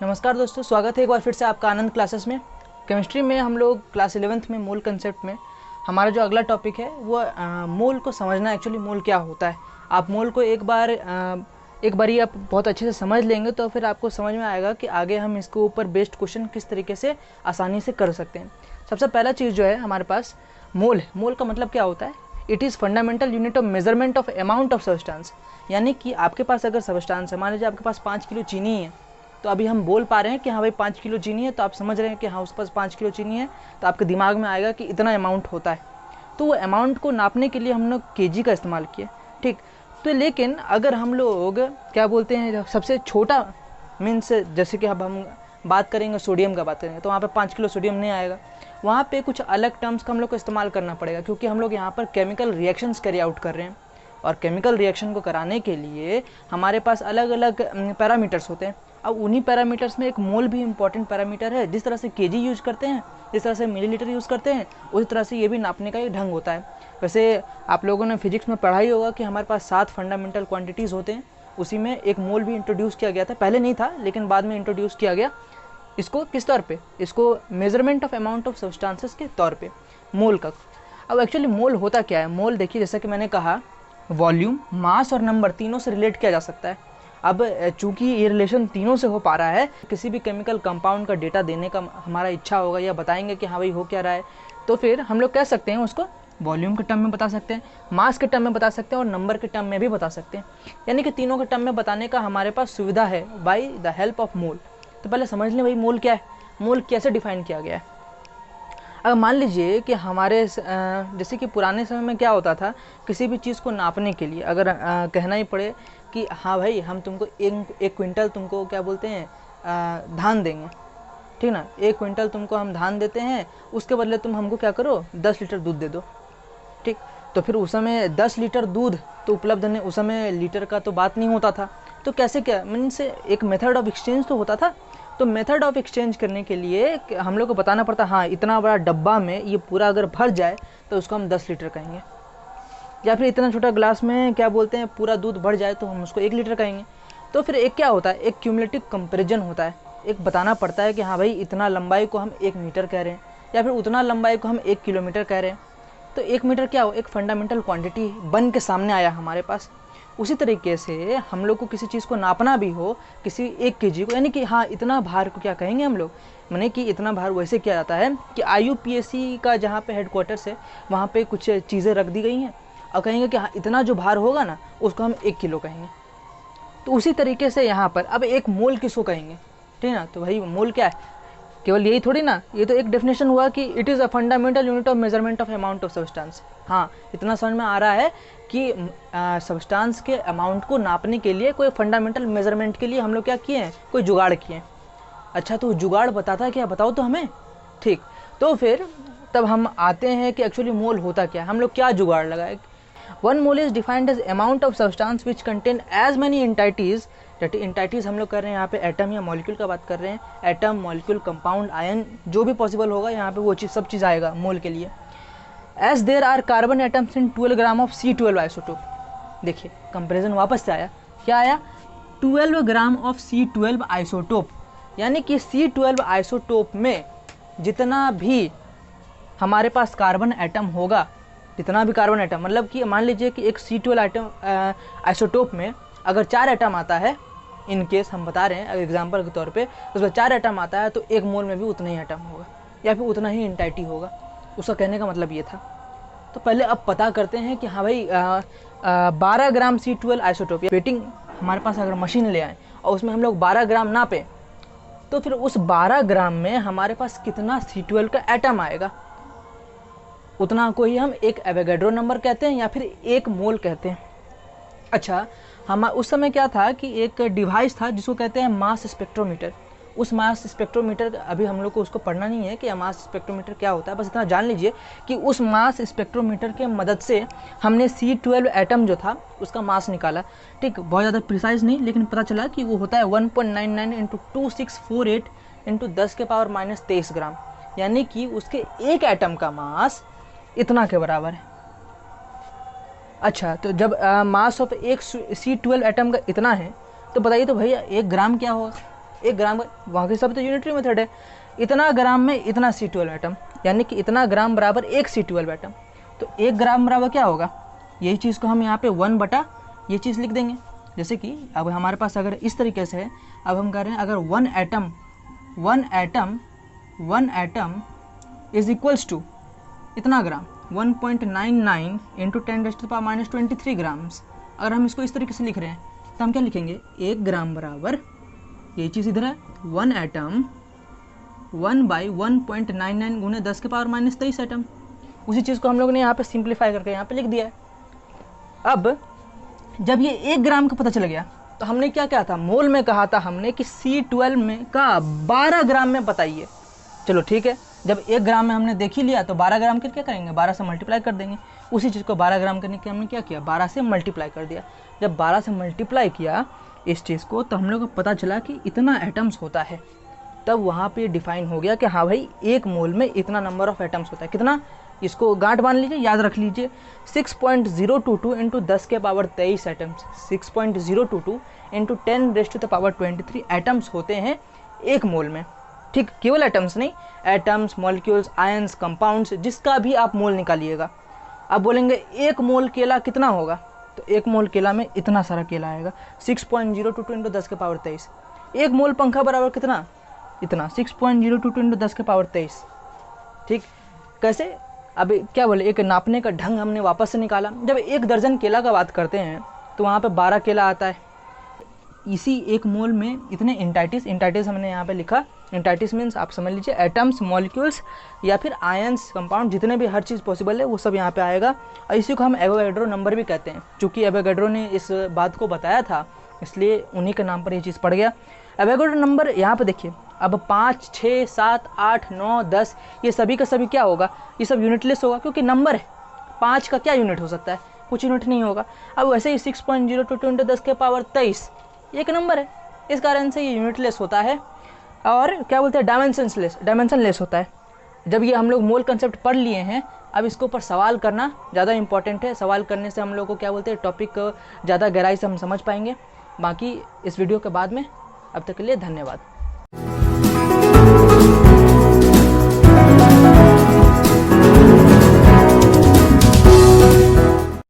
नमस्कार दोस्तों, स्वागत है एक बार फिर से आपका आनंद क्लासेस में। केमिस्ट्री में हम लोग क्लास 11th में मोल कंसेप्ट में हमारा जो अगला टॉपिक है वो मोल को समझना। एक्चुअली मोल क्या होता है, आप मोल को एक बार ही आप बहुत अच्छे से समझ लेंगे तो फिर आपको समझ में आएगा कि आगे हम इसके ऊपर बेस्ड क्वेश्चन किस तरीके से आसानी से कर सकते हैं। सबसे पहला चीज़ जो है हमारे पास मोल है। मोल का मतलब क्या होता है? It is fundamental unit of measurement of amount of substance. यानी कि आपके पास अगर सब्सटेंस है, मान लीजिए आपके पास 5 किलो चीनी है, तो अभी हम बोल पा रहे हैं कि हाँ भाई 5 किलो चीनी है, तो आप समझ रहे हैं कि हाँ उसके पास 5 किलो चीनी है, तो आपके दिमाग में आएगा कि इतना अमाउंट होता है। तो वो अमाउंट को नापने के लिए हम लोग केजी का इस्तेमाल किया, ठीक। तो लेकिन अगर हम लोग क्या बोलते हैं, सबसे छोटा मीन्स जैसे कि अब हम बात करेंगे सोडियम का बात करेंगे, तो वहाँ पे 5 किलो सोडियम नहीं आएगा। वहाँ पे कुछ अलग टर्म्स का हम लोग को इस्तेमाल करना पड़ेगा, क्योंकि हम लोग यहाँ पर केमिकल रिएक्शंस कैरी आउट कर रहे हैं, और केमिकल रिएक्शन को कराने के लिए हमारे पास अलग अलग पैरामीटर्स होते हैं। अब उन्हीं पैरामीटर्स में एक मोल भी इंपॉर्टेंट पैरामीटर है। जिस तरह से केजी यूज करते हैं, जिस तरह से मिलीलीटर यूज़ करते हैं, उसी तरह से ये भी नापने का एक ढंग होता है। वैसे आप लोगों ने फिजिक्स में पढ़ा ही होगा कि हमारे पास 7 फंडामेंटल क्वांटिटीज़ होते हैं, उसी में एक मोल भी इंट्रोड्यूस किया गया था। पहले नहीं था लेकिन बाद में इंट्रोड्यूस किया गया। इसको किस तौर पे? इसको measurement of amount of substances के तौर पे मोल का। अब एक्चुअली मोल होता क्या है? मोल देखिए, जैसा कि मैंने कहा, वॉल्यूम, मास और नंबर तीनों से रिलेट किया जा सकता है। अब चूंकि ये रिलेशन तीनों से हो पा रहा है, किसी भी केमिकल कंपाउंड का डेटा देने का हमारा इच्छा होगा या बताएंगे कि हाँ भाई हो क्या रहा है, तो फिर हम लोग कह सकते हैं उसको वॉल्यूम के टर्म में बता सकते हैं, मास के टर्म में बता सकते हैं और नंबर के टर्म में भी बता सकते हैं। यानी कि तीनों के टर्म में बताने का हमारे पास सुविधा है by the help of mole. तो पहले समझ लें भाई मोल क्या है, मोल कैसे डिफाइन किया गया है। अगर मान लीजिए कि हमारे जैसे कि पुराने समय में क्या होता था, किसी भी चीज़ को नापने के लिए अगर कहना ही पड़े कि हाँ भाई हम तुमको एक क्विंटल तुमको क्या बोलते हैं धान देंगे, ठीक ना, 1 क्विंटल तुमको हम धान देते हैं, उसके बदले तुम हमको क्या करो 10 लीटर दूध दे दो, ठीक। तो फिर उस समय 10 लीटर दूध तो उपलब्ध नहीं, उस समय लीटर का तो बात नहीं होता था। तो कैसे क्या मीन्स एक मेथड ऑफ एक्सचेंज तो होता था। तो मेथड ऑफ एक्सचेंज करने के लिए हम लोग को बताना पड़ता, हाँ इतना बड़ा डब्बा में ये पूरा अगर भर जाए तो उसको हम 10 लीटर कहेंगे, या फिर इतना छोटा ग्लास में क्या बोलते हैं पूरा दूध भर जाए तो हम उसको 1 लीटर कहेंगे। तो फिर एक क्या होता है, एक क्यूमुलेटिव कंपैरिजन होता है। एक बताना पड़ता है कि हाँ भाई इतना लंबाई को हम 1 मीटर कह रहे हैं, या फिर उतना लंबाई को हम 1 किलोमीटर कह रहे हैं। तो 1 मीटर क्या हो, एक फंडामेंटल क्वांटिटी बन के सामने आया हमारे पास। उसी तरीके से हम लोग को किसी चीज़ को नापना भी हो, किसी 1 केजी को, यानी कि हाँ इतना भार को क्या कहेंगे हम लोग, माने कि इतना भार वैसे किया जाता है कि IUPAC का जहाँ पे हेडक्वार्टर्स है वहाँ पे कुछ चीज़ें रख दी गई हैं और कहेंगे कि हाँ इतना जो भार होगा ना उसको हम 1 किलो कहेंगे। तो उसी तरीके से यहाँ पर अब एक मोल किसको कहेंगे, ठीक है ना। तो भाई मोल क्या है, केवल यही थोड़ी ना, ये तो एक डेफिनेशन हुआ कि it is a fundamental unit of measurement of amount of substance. हाँ इतना समझ में आ रहा है कि सब्सटेंस के अमाउंट को नापने के लिए कोई फंडामेंटल मेजरमेंट के लिए हम लोग क्या किए हैं, कोई जुगाड़ किए हैं। अच्छा तो जुगाड़ बताता है क्या, बताओ तो हमें, ठीक। तो फिर तब हम आते हैं कि एक्चुअली मोल होता क्या है, हम लोग क्या जुगाड़ लगाए। 1 mole is defined as amount of substance which contain as many entities. Entities हम लोग कर रहे हैं यहाँ पे एटम या मॉलिक्यूल का बात कर रहे हैं, एटम, मॉलिक्यूल, कंपाउंड, आयन, जो भी पॉसिबल होगा यहाँ पे वो चीज़ सब चीज़ आएगा मोल के लिए। As there are carbon atoms in 12 gram of C12 isotope. देखिए कंपेरिजन वापस से आया, क्या आया, 12 ग्राम ऑफ C12 आइसोटोप। यानी कि C12 आइसोटोप में जितना भी हमारे पास कार्बन एटम होगा, जितना भी कार्बन एटम, मतलब कि मान लीजिए कि एक C12 आइटम आइसोटोप में अगर 4 एटम आता है, इन केस हम बता रहे हैं एग्जांपल के तौर पे, उसमें 4 एटम आता है तो 1 मोल में भी उतना ही एटम होगा या फिर उतना ही एंटाइटी होगा। उसका कहने का मतलब ये था। तो पहले अब पता करते हैं कि हाँ भाई 12 ग्राम C12 आइसोटोप वेटिंग हमारे पास अगर मशीन ले आए और उसमें हम लोग 12 ग्राम नापें, तो फिर उस 12 ग्राम में हमारे पास कितना C12 का एटम आएगा, उतना को ही हम एक एवोगाड्रो नंबर कहते हैं या फिर 1 मोल कहते हैं। अच्छा हम उस समय क्या था कि एक डिवाइस था जिसको कहते हैं मास स्पेक्ट्रोमीटर। उस मास स्पेक्ट्रोमीटर, अभी हम लोग को उसको पढ़ना नहीं है कि मास स्पेक्ट्रोमीटर क्या होता है, बस इतना जान लीजिए कि उस मास स्पेक्ट्रोमीटर के मदद से हमने C12 एटम जो था उसका मास निकाला, ठीक। बहुत ज़्यादा प्रिसाइज नहीं, लेकिन पता चला कि वो होता है 1.99 × 2648 × 10⁻³ ग्राम। यानी कि उसके एक एटम का मास इतना के बराबर है। अच्छा तो जब मास ऑफ एक C12 एटम का इतना है तो बताइए तो भैया 1 ग्राम क्या होगा। 1 ग्राम, वहाँ के सब तो यूनिटरी मेथड है। इतना ग्राम में इतना C12 एटम, यानी कि इतना ग्राम बराबर 1 C12 एटम। तो 1 ग्राम बराबर क्या होगा, यही चीज़ को हम यहाँ पे 1 बटा ये चीज़ लिख देंगे। जैसे कि अब हमारे पास अगर इस तरीके से है, अब हम कह रहे हैं अगर 1 एटम इज इक्वल्स टू इतना ग्राम, 1.99 इंटू 10⁻⁻23 ग्राम्स। अगर हम इसको इस तरीके से लिख रहे हैं तो हम क्या लिखेंगे, 1 ग्राम बराबर ये चीज़ इधर है 1 एटम 1/1.99 गुने 10⁻⁻23 एटम। उसी चीज़ को हम लोग ने यहाँ पे सिंप्लीफाई करके यहाँ पे लिख दिया है। अब जब ये 1 ग्राम का पता चल गया तो हमने क्या कहा था, मोल में कहा था हमने कि C12 में का 12 ग्राम में बताइए। चलो ठीक है, जब 1 ग्राम में हमने देख ही लिया तो 12 ग्राम के क्या करेंगे, 12 से मल्टीप्लाई कर देंगे। उसी चीज़ को 12 ग्राम करने के हमने क्या किया, 12 से मल्टीप्लाई कर दिया। जब 12 से मल्टीप्लाई किया इस चीज़ को तो हम लोग को पता चला कि इतना एटम्स होता है। तब वहाँ पे डिफाइन हो गया कि हाँ भाई 1 मोल में इतना नंबर ऑफ एटम्स होता है। कितना, इसको गांठ बांध लीजिए, याद रख लीजिए, 6.022 इंटू 10⁻23 एटम्स, 6.022 इंटू 10⁻23 एटम्स होते हैं 1 मोल में। ठीक, केवल एटम्स नहीं, एटम्स, मॉलिक्यूल्स, आयंस, कंपाउंड्स, जिसका भी आप मोल निकालिएगा। आप बोलेंगे 1 मोल केला कितना होगा, तो 1 मोल केला में इतना सारा केला आएगा, 6.022 इंटू 10⁻23। 1 मोल पंखा बराबर कितना, इतना, 6.022 इंटू 10⁻23। ठीक, कैसे, अब क्या बोले, एक नापने का ढंग हमने वापस से निकाला। जब 1 दर्जन केला का बात करते हैं तो वहाँ पे 12 केला आता है। इसी 1 मोल में इतने इंटाइटिस हमने यहाँ पे लिखा। इंटाइटिस मीन्स आप समझ लीजिए एटम्स, मॉलिक्यूल्स या फिर आयंस, कंपाउंड, जितने भी हर चीज़ पॉसिबल है वो सब यहाँ पे आएगा। और इसी को हम एवोगैड्रो नंबर भी कहते हैं। चूँकि एवोगैड्रो ने इस बात को बताया था इसलिए उन्हीं के नाम पर ये चीज़ पड़ गया। एवोगैड्रो नंबर यहाँ पे देखिए, अब 5, 6, 7, 8, 9, 10 ये सभी का सभी क्या होगा, ये सब यूनिटलेस होगा क्योंकि नंबर है। 5 का क्या यूनिट हो सकता है, कुछ यूनिट नहीं होगा। अब वैसे ही 6.022 इंटू 10⁻23 एक नंबर है, इस कारण से ये यूनिटलेस होता है और क्या बोलते हैं, डायमेंशनलेस होता है। जब ये हम लोग मोल कंसेप्ट पढ़ लिए हैं, अब इसके ऊपर सवाल करना ज़्यादा इंपॉर्टेंट है। सवाल करने से हम लोग को क्या बोलते हैं, टॉपिक ज़्यादा गहराई से हम समझ पाएंगे। बाकी इस वीडियो के बाद में, अब तक के लिए धन्यवाद।